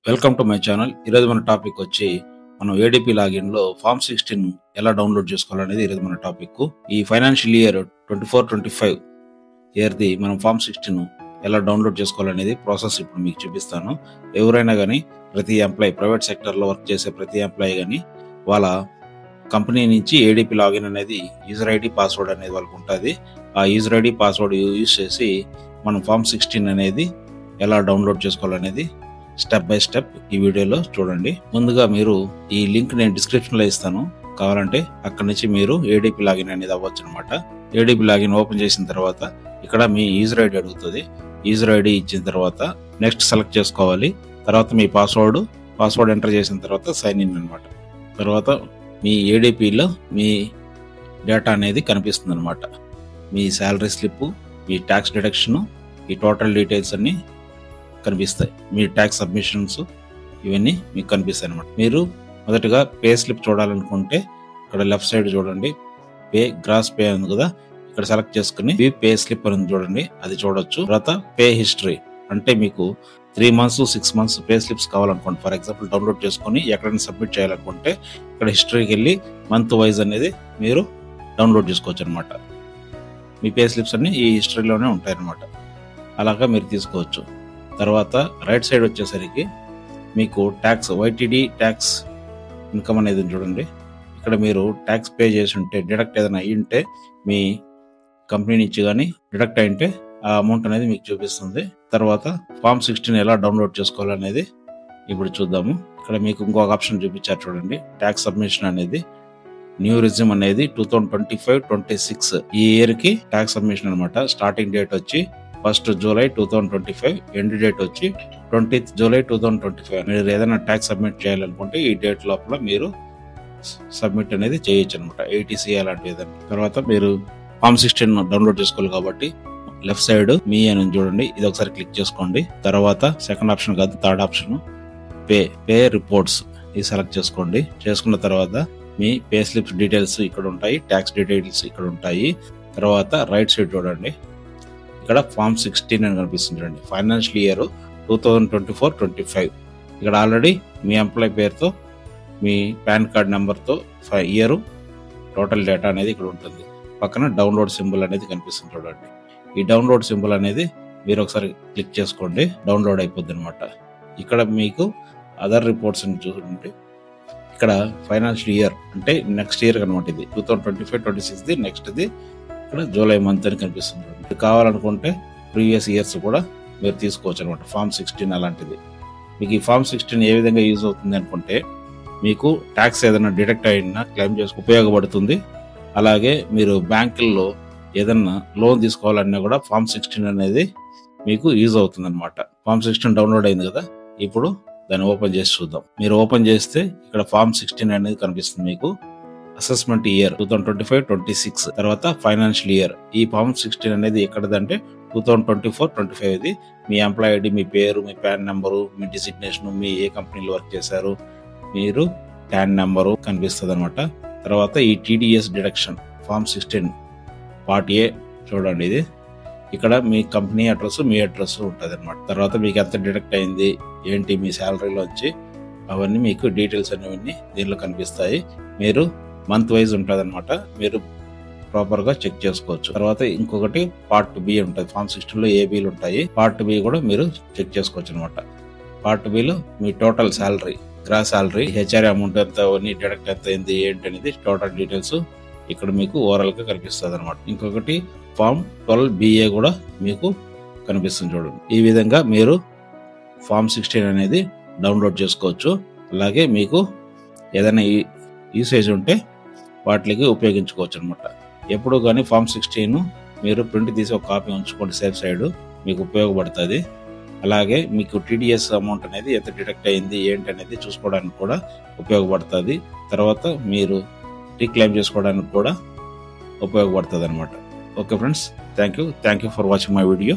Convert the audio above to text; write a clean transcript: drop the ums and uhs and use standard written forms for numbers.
Welcome to my channel. ఈరోజు మన topic వచ్చి మనం ఏడీపీ లాగిన్ లో ఫామ్ 16 ఎలా డౌన్లోడ్ చేసుకోవాలనేది ఈరోజు మన టాపిక్. ఈ ఫైనాన్షియల్ ఇయర్ 24-25 ఇయర్ది మనం ఫామ్ 16 ఎలా డౌన్లోడ్ చేసుకోవాలనేది ప్రాసెస్ ఇప్పుడు మీకు చూపిస్తాను. ఎవరైనా కానీ ప్రతి ఎంప్లాయీ, ప్రైవేట్ సెక్టర్లో వర్క్ చేసే ప్రతి ఎంప్లాయీ కానీ వాళ్ళ కంపెనీ నుంచి ఏడీపీ లాగిన్ అనేది యూజర్ ఐడి పాస్వర్డ్ అనేది వాళ్ళకు ఉంటుంది. ఆ యూజర్ ఐడి పాస్వర్డ్ యూజ్ చేసి మనం ఫామ్ 16 అనేది ఎలా డౌన్లోడ్ చేసుకోవాలనేది స్టెప్ బై స్టెప్ ఈ వీడియోలో చూడండి. ముందుగా మీరు ఈ లింక్ నేను డిస్క్రిప్షన్ లో ఇస్తాను, కావాలంటే అక్కడి నుంచి మీరు ఏడీపీ లాగిన్ అనేది అవ్వచ్చు అనమాట. ఏడీపీ లాగిన్ ఓపెన్ చేసిన తర్వాత ఇక్కడ మీ యూజర్ ఐడి అడుగుతుంది. యూజర్ ఐడి ఇచ్చిన తర్వాత నెక్స్ట్ సెలెక్ట్ చేసుకోవాలి. తర్వాత మీ పాస్వర్డ్ ఎంటర్ చేసిన తర్వాత సైన్ ఇన్ అనమాట. తర్వాత మీ ఏడీపీలో మీ డేటా అనేది కనిపిస్తుంది అనమాట. మీ శాలరీ స్లిప్, మీ ట్యాక్స్ డిడక్షన్, ఈ టోటల్ డీటెయిల్స్ అన్ని కనిపిస్తాయి. మీ ట్యాక్స్ సబ్మిషన్స్ ఇవన్నీ మీకు కనిపిస్తాయి అనమాట. మీరు మొదటగా పే స్లిప్ చూడాలనుకుంటే ఇక్కడ లెఫ్ట్ సైడ్ చూడండి, గ్రాస్ పే ఉంది కదా, ఇక్కడ సెలెక్ట్ చేసుకుని పే స్లిప్ అని చూడండి, అది చూడొచ్చు. తర్వాత పే హిస్టరీ అంటే మీకు 3 months 6 months పే స్లిప్స్ కావాలనుకోండి, ఫర్ ఎగ్జాంపుల్ డౌన్లోడ్ చేసుకుని ఎక్కడైనా సబ్మిట్ చేయాలనుకుంటే ఇక్కడ హిస్టరీకి వెళ్ళి మంత్ వైజ్ అనేది మీరు డౌన్లోడ్ చేసుకోవచ్చు అనమాట. మీ పే స్లిప్స్ అన్ని ఈ హిస్టరీలోనే ఉంటాయి అనమాట. అలాగా మీరు తీసుకోవచ్చు. తర్వాత రైట్ సైడ్ వచ్చేసరికి మీకు ట్యాక్స్, వైటీడీ ట్యాక్స్ ఇన్కమ్ అనేది చూడండి. ఇక్కడ మీరు ట్యాక్స్ పే చేసి ఉంటే, డిడక్ట్ ఏదైనా అయ్యి ఉంటే మీ కంపెనీ నుంచి కానీ డిడక్ట్ అయింటే ఆ అమౌంట్ అనేది మీకు చూపిస్తుంది. తర్వాత ఫామ్ 16 ఎలా డౌన్లోడ్ చేసుకోవాలనేది ఇప్పుడు చూద్దాము. ఇక్కడ మీకు ఇంకొక ఆప్షన్ చూపించారు చూడండి, ట్యాక్స్ సబ్మిషన్ అనేది. న్యూ రిజ్యూమ్ అనేది 2025-26 ఈ ఇయర్ కి ట్యాక్స్ సబ్మిషన్ అనమాట. స్టార్టింగ్ డేట్ వచ్చి 1st July 2025, ఎండ్ డేట్ వచ్చి 20th July 2025. మీరు ఏదైనా ట్యాక్స్ సబ్మిట్ చేయాలనుకుంటే ఈ డేట్ లోపల మీరు సబ్మిట్ అనేది చేయొచ్చు అనమాట, ఏటీసీ అలాంటివి ఏదైనా. తర్వాత మీరు ఫామ్ 16 డౌన్లోడ్ చేసుకోవాలి కాబట్టి లెఫ్ట్ సైడ్ మీ అని చూడండి, ఇది ఒకసారి క్లిక్ చేసుకోండి. తర్వాత సెకండ్ ఆప్షన్ కాదు, థర్డ్ ఆప్షన్ పే రిపోర్ట్స్, ఇది సెలెక్ట్ చేసుకోండి. చేసుకున్న తర్వాత మీ పే స్లిప్స్ డీటెయిల్స్ ఇక్కడ ఉంటాయి, ట్యాక్స్ డీటెయిల్స్ ఇక్కడ ఉంటాయి. తర్వాత రైట్ సైడ్ చూడండి, ఇక్కడ ఫామ్ 16 అని కనిపిస్తుంది చూడండి, ఫైనాన్షియల్ ఇయర్ 2024-25. ఇక్కడ ఆల్రెడీ మీ ఎంప్లాయ్ పేరుతో, మీ పాన్ కార్డ్ నెంబర్తో ఇయర్ టోటల్ డేటా అనేది ఇక్కడ ఉంటుంది. పక్కన డౌన్లోడ్ సింబల్ అనేది కనిపిస్తుంది చూడండి. ఈ డౌన్లోడ్ సింబల్ అనేది మీరు ఒకసారి క్లిక్ చేసుకోండి, డౌన్లోడ్ అయిపోద్ది అనమాట. ఇక్కడ మీకు అదర్ రిపోర్ట్స్ అని చూడండి, ఇక్కడ ఫైనాన్షియల్ ఇయర్ అంటే నెక్స్ట్ ఇయర్ అనమాట. ఇది 2025-26ది, నెక్స్ట్ది ఇక్కడ జూలై మంత్ అని కనిపిస్తుంది. ఇది కావాలనుకుంటే ప్రీవియస్ ఇయర్స్ కూడా మీరు తీసుకోవచ్చు అనమాట, ఫామ్ 16 అలాంటిది. మీకు ఈ ఫామ్ 16 ఏ విధంగా యూజ్ అవుతుంది అనుకుంటే, మీకు ట్యాక్స్ ఏదైనా డిడక్ట్ అయినా క్లెయిమ్ చేసుకు ఉపయోగపడుతుంది. అలాగే మీరు బ్యాంకుల్లో ఏదన్నా లోన్ తీసుకోవాలన్నా కూడా ఫామ్ 16 అనేది మీకు యూజ్ అవుతుంది అనమాట. ఫామ్ 16 డౌన్లోడ్ అయింది కదా, ఇప్పుడు దాన్ని ఓపెన్ చేసి చూద్దాం. మీరు ఓపెన్ చేస్తే ఇక్కడ ఫామ్ 16 అనేది కనిపిస్తుంది మీకు. అసెస్మెంట్ ఇయర్ 2025-26, తర్వాత ఫైనాన్షియల్ ఇయర్. ఈ ఫామ్ 16 అనేది ఎక్కడదంటే 2024-25. ఇది మీ ఎంప్లాయ్ ఐడి, మీ పేరు, మీ పాన్ నెంబరు, మీ డిసిగ్నేషన్, మీ ఏ కంపెనీలో వర్క్ చేశారు, మీరు పాన్ నెంబరు కనిపిస్తుంది అనమాట. తర్వాత ఈ TDS deduction form 16 part A చూడండి, ఇది ఇక్కడ మీ కంపెనీ అడ్రస్, మీ అడ్రస్ ఉంటుంది అనమాట. తర్వాత మీకు ఎంత డిడక్ట్ అయింది ఏంటి మీ శాలరీలో వచ్చి అవన్నీ మీకు డీటెయిల్స్ అనేవన్నీ దీనిలో కనిపిస్తాయి. మీరు మంత్ వైజ్ ఉంటుంది అనమాట, మీరు ప్రాపర్ గా చెక్ చేసుకోవచ్చు. తర్వాత ఇంకొకటి పార్ట్ బి ఉంటుంది, ఫామ్ 16లో ఏబీలు ఉంటాయి. పార్ట్ బి కూడా మీరు చెక్ చేసుకోవచ్చు అనమాట. పార్ట్ బిలో మీ total salary, gross salary, HR amount ఎంత, డిడక్ట్ ఎంత అయింది ఏంటి అనేది టోటల్ డీటెయిల్స్ ఇక్కడ మీకు ఓవరాల్ గా కనిపిస్తుంది అనమాట. ఇంకొకటి ఫామ్ 12BA కూడా మీకు కనిపిస్తుంది చూడండి. ఈ విధంగా మీరు ఫామ్ 16 అనేది డౌన్లోడ్ చేసుకోవచ్చు. అలాగే మీకు ఏదైనా యూసేజ్ ఉంటే వాటికి ఉపయోగించుకోవచ్చు అనమాట. ఎప్పుడు కానీ ఫామ్ 16 మీరు ప్రింట్ తీసి ఒక కాపీ ఉంచుకోండి, సేఫ్ సైడ్, మీకు ఉపయోగపడుతుంది. అలాగే మీకు టీడీఎస్ అమౌంట్ అనేది ఎంత డిడక్ట్ అయింది ఏంటి అనేది చూసుకోవడానికి కూడా ఉపయోగపడుతుంది. తర్వాత మీరు రీక్లెయిమ్ చేసుకోవడానికి కూడా ఉపయోగపడుతుంది అనమాట. Okay friends, thank you for watching my video.